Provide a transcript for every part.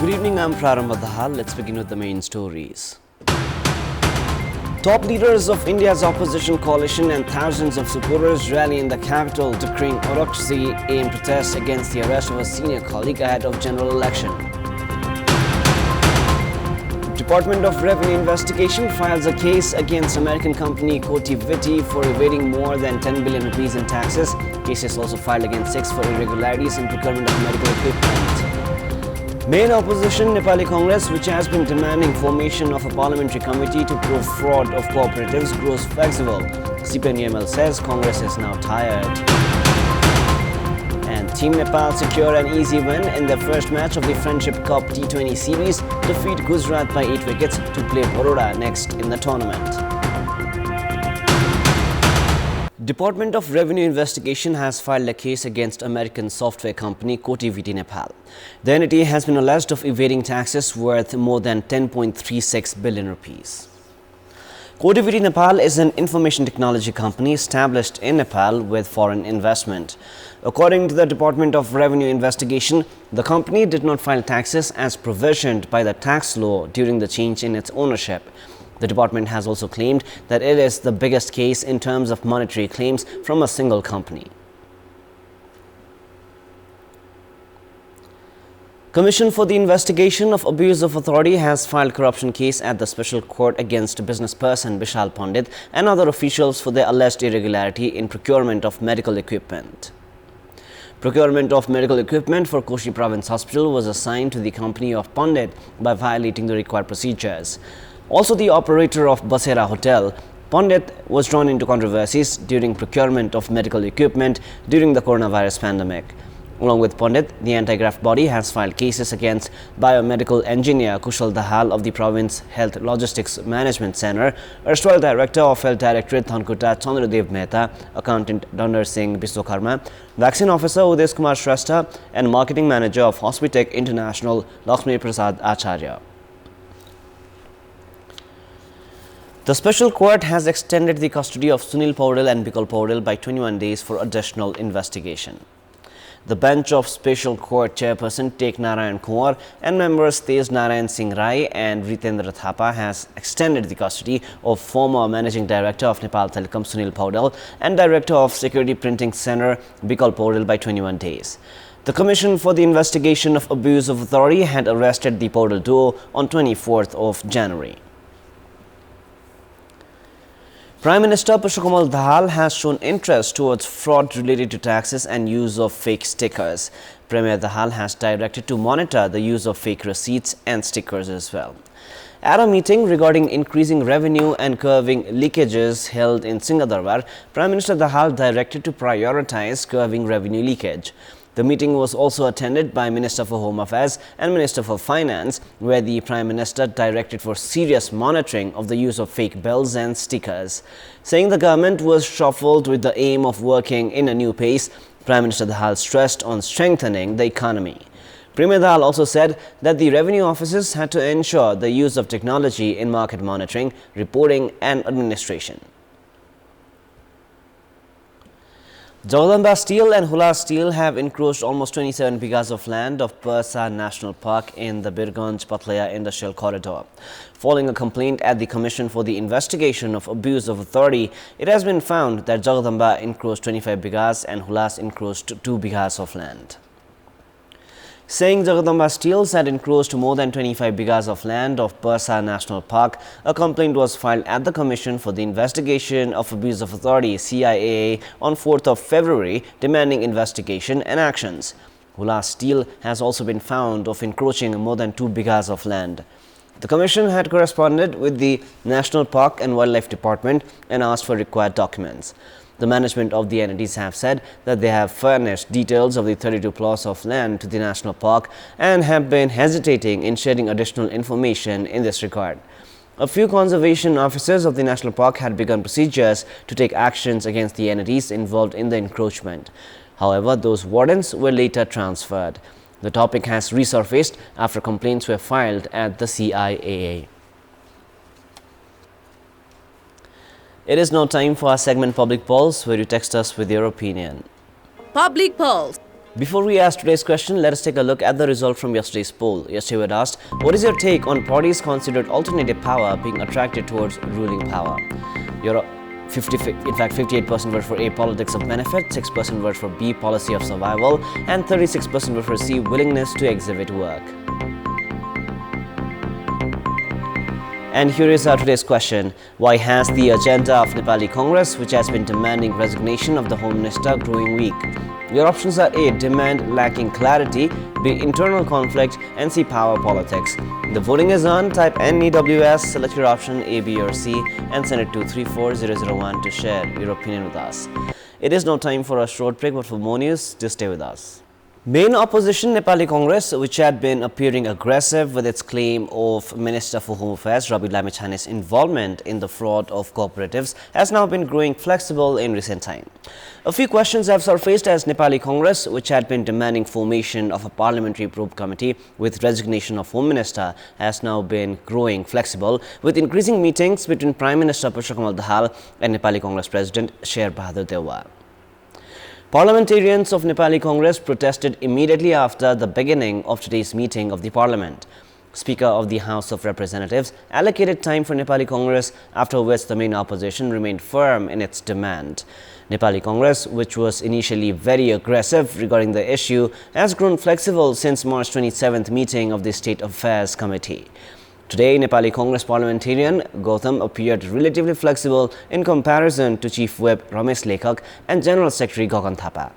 Good evening, I'm Dalal. Let's begin with the main stories. Top leaders of India's opposition coalition and thousands of supporters rally in the capital declaring orthodoxy in protest against the arrest of a senior colleague ahead of general election. Department of Revenue Investigation files a case against American company Kantipur for evading more than 10 billion rupees in taxes. Case is also filed against 6 for irregularities in procurement of medical equipment. Main opposition Nepali Congress, which has been demanding formation of a parliamentary committee to probe fraud of cooperatives, grows flexible. CPNML says Congress is now tired. And Team Nepal secure an easy win in their first match of the Friendship Cup T20 series, defeat Gujarat by 8 wickets to play Baroda next in the tournament. Department of Revenue Investigation has filed a case against American software company Kantipur Nepal. The entity has been alleged of evading taxes worth more than 10.36 billion rupees. Kantipur Nepal is an information technology company established in Nepal with foreign investment. According to the Department of Revenue Investigation, the company did not file taxes as provisioned by the tax law during the change in its ownership. The department has also claimed that it is the biggest case in terms of monetary claims from a single company. Commission for the Investigation of Abuse of Authority has filed corruption case at the Special Court against businessperson Vishal Pandit and other officials for their alleged irregularity in procurement of medical equipment. Procurement of medical equipment for Koshi Province Hospital was assigned to the company of Pandit by violating the required procedures. Also, the operator of Basera Hotel, Pandit, was drawn into controversies during procurement of medical equipment during the coronavirus pandemic. Along with Pandit, the anti-graft body has filed cases against biomedical engineer Kushal Dahal of the Province Health Logistics Management Center, erstwhile Director of Health Directorate Thankuta Chandradev Mehta, Accountant Dandar Singh Biswakarma, Vaccine Officer Udes Kumar Shrestha, and Marketing Manager of Hospitech International Lakshmi Prasad Acharya. The Special Court has extended the custody of Sunil Paudel and Bikal Paudel by 21 days for additional investigation. The bench of Special Court Chairperson Tek Narayan Kumar and members Tej Narayan Singh Rai and Ritendra Thapa has extended the custody of former Managing Director of Nepal Telecom Sunil Paudel and Director of Security Printing Center Bikal Paudel by 21 days. The Commission for the Investigation of Abuse of Authority had arrested the Paudel duo on 24th of January. Prime Minister Pushpakumar Dalal has shown interest towards fraud related to taxes and use of fake stickers. Premier Dalal has directed to monitor the use of fake receipts and stickers as well. At a meeting regarding increasing revenue and curbing leakages held in Singadarbar, Prime Minister Dalal directed to prioritize curbing revenue leakage. The meeting was also attended by Minister for Home Affairs and Minister for Finance, where the Prime Minister directed for serious monitoring of the use of fake bills and stickers. Saying the government was shuffled with the aim of working in a new pace, Prime Minister Dalal stressed on strengthening the economy. Premier Dalal also said that the revenue offices had to ensure the use of technology in market monitoring, reporting and administration. Jamba Steel and Hulas Steel have encroached almost 27 bighas of land of Persa National Park in the Birganj Patlaya Industrial Corridor. Following a complaint at the Commission for the Investigation of Abuse of Authority, it has been found that Jagadamba encroached 25 bighas and Hulas encroached 2 bighas of land. Saying Jamba Steel had encroached more than 25 bighas of land of Persa National Park, a complaint was filed at the Commission for the Investigation of Abuse of Authority (CIAA) on 4th of February, demanding investigation and actions. Hulas Steel has also been found of encroaching more than 2 bighas of land. The Commission had corresponded with the National Park and Wildlife Department and asked for required documents. The management of the entities have said that they have furnished details of the 32 plots of land to the National Park and have been hesitating in sharing additional information in this regard. A few conservation officers of the National Park had begun procedures to take actions against the entities involved in the encroachment. However, those wardens were later transferred. The topic has resurfaced after complaints were filed at the CIAA. It is now time for our segment Public Pulse, where you text us with your opinion. Public Pulse. Before we ask today's question, let us take a look at the result from yesterday's poll. Yesterday we had asked, what is your take on parties considered alternative power being attracted towards ruling power? Your 58% voted for A, politics of benefit, 6% voted for B, policy of survival, and 36% voted for C, willingness to exhibit work. And here is our today's question. Why has the agenda of Nepali Congress, which has been demanding resignation of the Home Minister, growing weak? Your options are A, demand lacking clarity, B, internal conflict, and C, power politics. The voting is on. Type NEWS, select your option A, B, or C, and send it to 34001 to share your opinion with us. It is now time for a short break, but for more news, just stay with us. Main opposition Nepali Congress, which had been appearing aggressive with its claim of Minister for Home Affairs Rabi Lamichhane's involvement in the fraud of cooperatives, has now been growing flexible in recent time. A few questions have surfaced as Nepali Congress, which had been demanding formation of a parliamentary probe committee with resignation of Home Minister, has now been growing flexible with increasing meetings between Prime Minister Pushpa Dalal and Nepali Congress President Sher Bahadur Dewa. Parliamentarians of Nepali Congress protested immediately after the beginning of today's meeting of the Parliament. Speaker of the House of Representatives allocated time for Nepali Congress, after which the main opposition remained firm in its demand. Nepali Congress, which was initially very aggressive regarding the issue, has grown flexible since March 27th meeting of the State Affairs Committee. Today, Nepali Congress parliamentarian Gautam appeared relatively flexible in comparison to Chief Whip Ramesh Lekhak and General Secretary Gagan Thapa.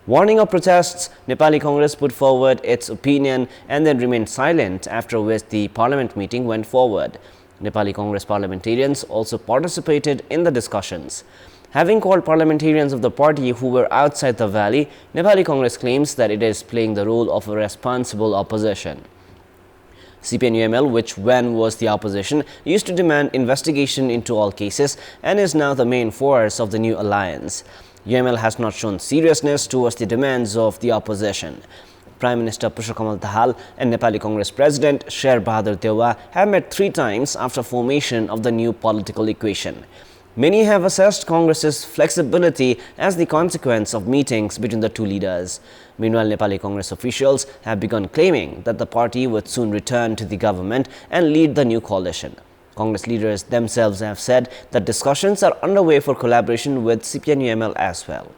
Warning of protests, Nepali Congress put forward its opinion and then remained silent, after which the parliament meeting went forward. Nepali Congress parliamentarians also participated in the discussions. Having called parliamentarians of the party who were outside the valley, Nepali Congress claims that it is playing the role of a responsible opposition. CPN-UML, which when was the opposition, used to demand investigation into all cases and is now the main force of the new alliance. UML has not shown seriousness towards the demands of the opposition. Prime Minister Pushpa Dalal and Nepali Congress President Sher Bahadur Dewa have met 3 times after formation of the new political equation. Many have assessed Congress's flexibility as the consequence of meetings between the two leaders. Meanwhile, Nepali Congress officials have begun claiming that the party would soon return to the government and lead the new coalition. Congress leaders themselves have said that discussions are underway for collaboration with CPN-UML as well.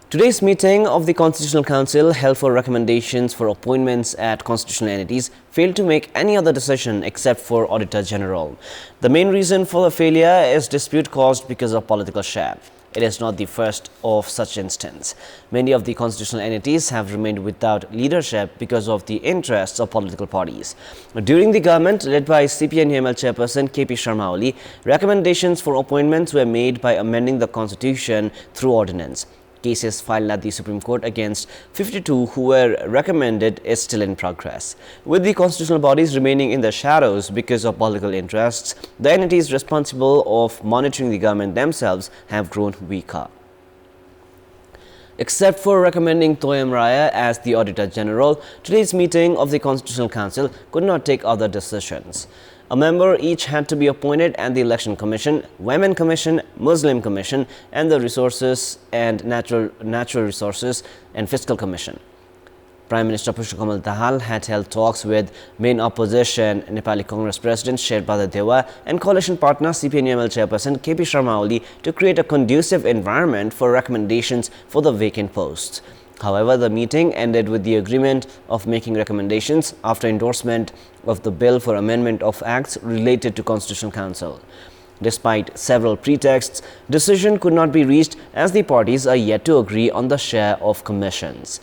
Today's meeting of the Constitutional Council, held for recommendations for appointments at constitutional entities, failed to make any other decision except for Auditor General. The main reason for the failure is dispute caused because of political share. It is not the first of such instance. Many of the constitutional entities have remained without leadership because of the interests of political parties. During the government led by CPN-UML chairperson KP Sharma Oli, recommendations for appointments were made by amending the constitution through ordinance. Cases filed at the Supreme Court against 52 who were recommended is still in progress. With the constitutional bodies remaining in the shadows because of political interests, the entities responsible of monitoring the government themselves have grown weaker. Except for recommending Toyam Raya as the Auditor General, today's meeting of the Constitutional Council could not take other decisions. A member each had to be appointed at the Election Commission, Women Commission, Muslim Commission, and the Resources and Natural Resources and Fiscal Commission. Prime Minister Pushpa Dalal had held talks with main opposition Nepali Congress President Sher Bahadur Dewa and coalition partner CPN-UML chairperson KP Sharma Oli to create a conducive environment for recommendations for the vacant posts. However, the meeting ended with the agreement of making recommendations after endorsement of the bill for amendment of acts related to Constitutional Council. Despite several pretexts, decision could not be reached as the parties are yet to agree on the share of commissions.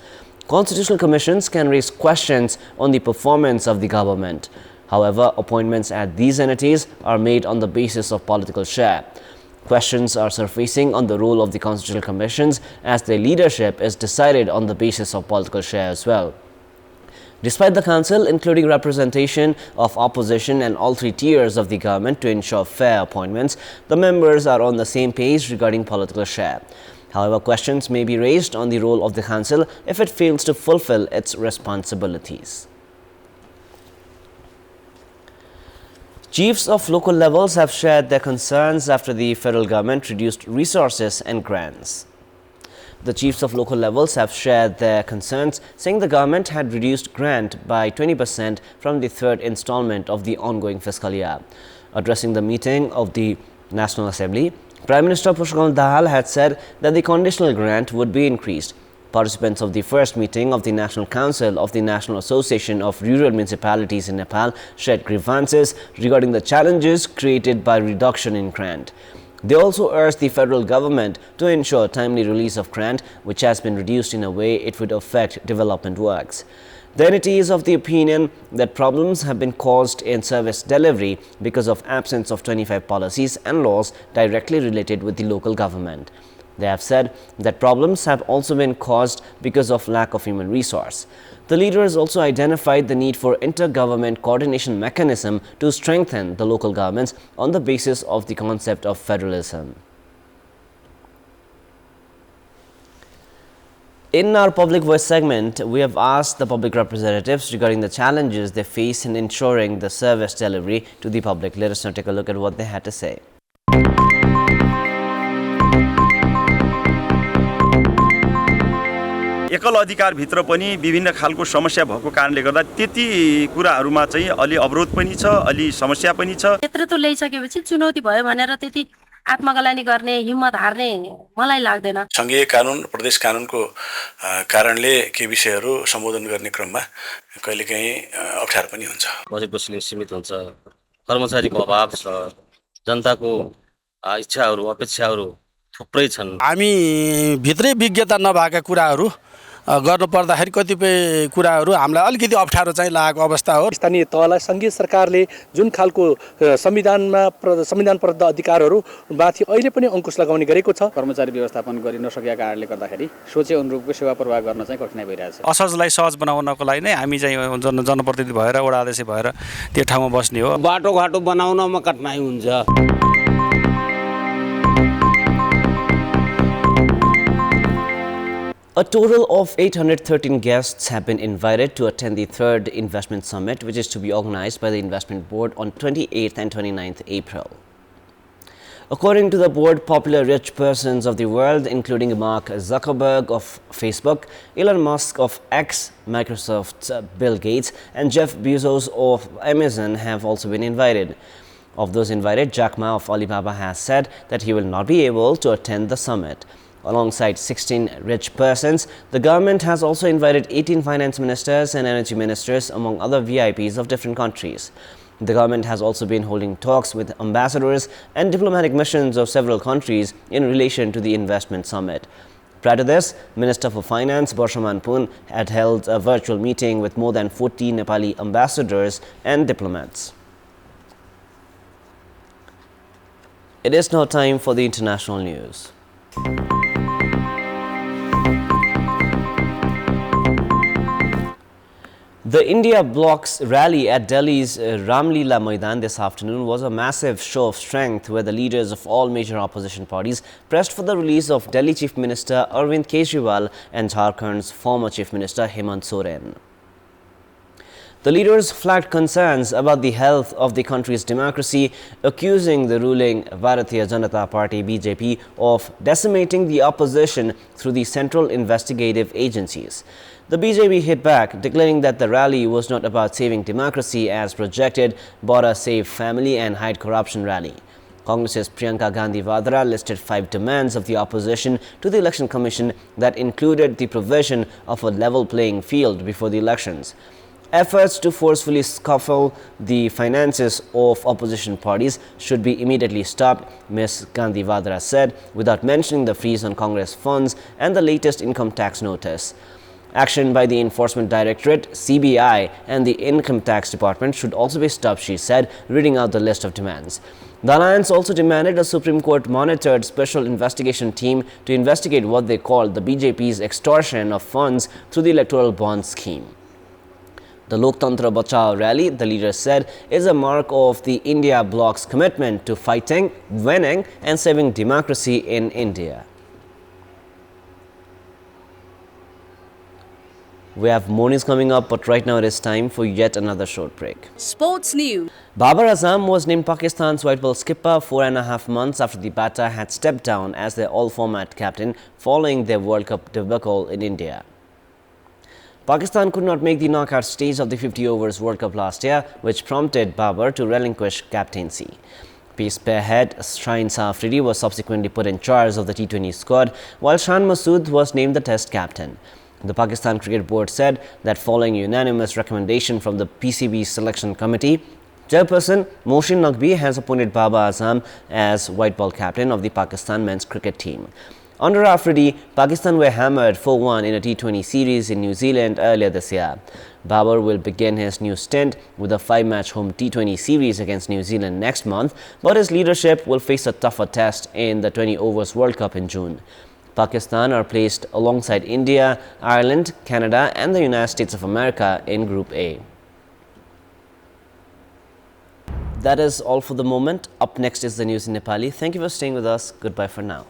Constitutional commissions can raise questions on the performance of the government. However, appointments at these entities are made on the basis of political share. Questions are surfacing on the role of the constitutional commissions as their leadership is decided on the basis of political share as well. Despite the council including representation of opposition and all 3 tiers of the government to ensure fair appointments, the members are on the same page regarding political share. However, questions may be raised on the role of the council if it fails to fulfill its responsibilities. Chiefs of local levels have shared their concerns after the federal government reduced resources and grants. The chiefs of local levels have shared their concerns, saying the government had reduced grant by 20% from the third installment of the ongoing fiscal year. Addressing the meeting of the National Assembly, Prime Minister Dalal had said that the conditional grant would be increased. Participants of the first meeting of the National Council of the National Association of Rural Municipalities in Nepal shared grievances regarding the challenges created by reduction in grant. They also urged the federal government to ensure timely release of grant, which has been reduced in a way it would affect development works. The entity is of the opinion that problems have been caused in service delivery because of absence of 25 policies and laws directly related with the local government. They have said that problems have also been caused because of lack of human resource. The leaders also identified the need for intergovernment coordination mechanism to strengthen the local governments on the basis of the concept of federalism. In our Public Voice segment, we have asked the public representatives regarding the challenges they face in ensuring the service delivery to the public. Let us now take a look at what they had to say. एकल अधिकार भित्र पनि विभिन्न खालको समस्या भएको कारणले गर्दा त्यति कुराहरुमा चाहिँ अलि अवरोध पनि छ, अलि समस्या पनि छ। नेतृत्व ल्याइसकेपछि चुनौती भयो भनेर त्यति आत्मकलानी गर्ने हिम्मत हार्ने मलाई लाग्दैन। संघीय कानुन प्रदेश कानुनको कारणले के विषयहरु सम्बोधन गर्ने क्रममा कहिलेकाहीँ अप्ठ्यारो पनि हुन्छ। बजेटको सीमित हुन्छ, कर्मचारीको अभाव छ, जनताको इच्छाहरु अपेक्षाहरु थुप्रै छन्। हामी भित्रै विज्ञता नभएका कुराहरु गर्न पर्दाखेरि कतिपय कुराहरु हामीलाई अलिकति अप्ठ्यारो चाहिँ लागेको अवस्था हो। स्थानीय तहलाई संघीय सरकारले जुन खालको संविधान प्रदत्त अधिकारहरु माथि अहिले पनि अंकुश लगाउने गरेको छ। कर्मचारी व्यवस्थापन गरिन नसकेका कारणले गर्दाखेरि सोचे अनुरूपको सेवा प्रवाह गर्न चाहिँ कठिनाइ भइरहेछ। असहजलाई सहज बनाउनको लागि नै हामी चाहिँ जनप्रतिनिधि भएर वडा अध्यक्ष भएर त्यो ठाउँमा बस्ने हो। बाटोघाटो बनाउनमा कठिनाइ हुन्छ। A total of 813 guests have been invited to attend the third investment summit, which is to be organized by the investment board on 28th and 29th April. According to the board, popular rich persons of the world, including Mark Zuckerberg of Facebook, Elon Musk of X, Microsoft's Bill Gates, and Jeff Bezos of Amazon have also been invited. Of those invited, Jack Ma of Alibaba has said that he will not be able to attend the summit. Alongside 16 rich persons, the government has also invited 18 finance ministers and energy ministers, among other VIPs of different countries. The government has also been holding talks with ambassadors and diplomatic missions of several countries in relation to the investment summit. Prior to this, Minister for Finance Barshaman Pun had held a virtual meeting with more than 40 Nepali ambassadors and diplomats. It is now time for the international news. The India Bloc's rally at Delhi's Ramlila Maidan this afternoon was a massive show of strength where the leaders of all major opposition parties pressed for the release of Delhi Chief Minister Arvind Kejriwal and Jharkhand's former Chief Minister Hemant Soren. The leaders flagged concerns about the health of the country's democracy, accusing the ruling Bharatiya Janata Party BJP of decimating the opposition through the central investigative agencies. The BJP hit back, declaring that the rally was not about saving democracy as projected, but a save family and hide corruption rally. Congress's Priyanka Gandhi Vadra listed 5 demands of the opposition to the Election Commission that included the provision of a level playing field before the elections. Efforts to forcefully scuffle the finances of opposition parties should be immediately stopped, Ms. Gandhi Vadra said, without mentioning the freeze on Congress funds and the latest income tax notice. Action by the Enforcement Directorate, CBI, and the Income Tax Department should also be stopped, she said, reading out the list of demands. The alliance also demanded a Supreme Court-monitored special investigation team to investigate what they called the BJP's extortion of funds through the electoral bond scheme. The Loktantra Bachao rally, the leaders said, is a mark of the India Bloc's commitment to fighting, winning, and saving democracy in India. We have more news coming up, but right now it is time for yet another short break. Sports News. Babar Azam was named Pakistan's white ball skipper 4.5 months after the batter had stepped down as their all-format captain following their World Cup debacle in India. Pakistan could not make the knockout stage of the 50 overs World Cup last year, which prompted Babar to relinquish captaincy. Pace spearhead Shaheen Afridi was subsequently put in charge of the T20 squad, while Shan Masood was named the Test captain. The Pakistan Cricket Board said that following unanimous recommendation from the PCB selection committee, Chairperson Mohsin Naqvi has appointed Babar Azam as white ball captain of the Pakistan men's cricket team. Under Afridi, Pakistan were hammered 4-1 in a T20 series in New Zealand earlier this year. Babar will begin his new stint with a 5-match home T20 series against New Zealand next month, but his leadership will face a tougher test in the 20 overs World Cup in June. Pakistan are placed alongside India, Ireland, Canada and the United States of America in Group A. That is all for the moment. Up next is the news in Nepali. Thank you for staying with us. Goodbye for now.